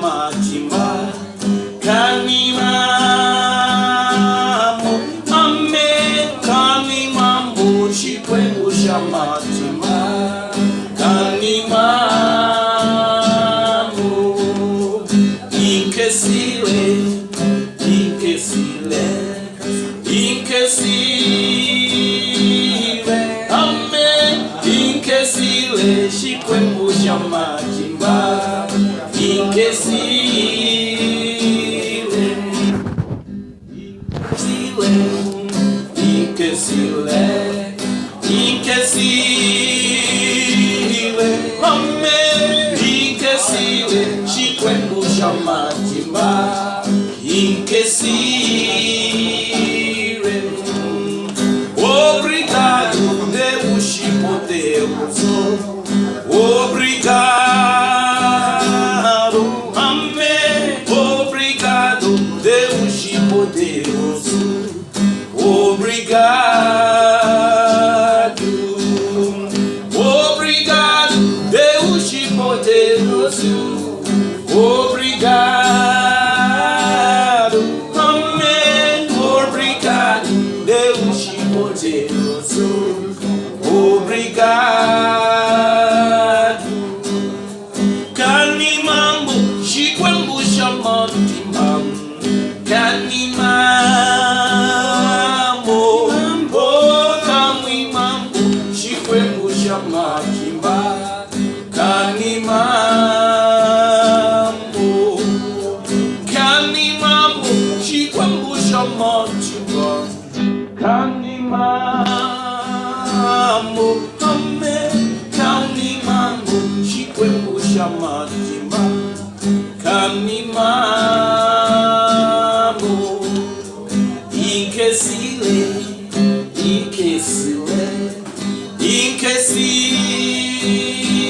matimba kanimamo ame kanimamo chikwembusha matimba kanimamo inkesile ame inkesile chikwembusha matimba Inkesile, ame inkesile, chikwembusha matimba inkesile. Obrigado, Deus poderoso. Obrigado, amém. Obrigado, Deus poderoso. Obrigado, obrigado, Deus poderoso. Obrigado, amém. Obrigado, Deus poderoso. Obrigado. Kanimambo, chikwembusha matimba. Kanimambo, oh kanimambo, chikwembusha matimba. Kanimambo, kanimambo, chikwembusha matimba. Kanimambo, ame, kanimambo, chikwembusha matimba. Kanimambo, inkesile,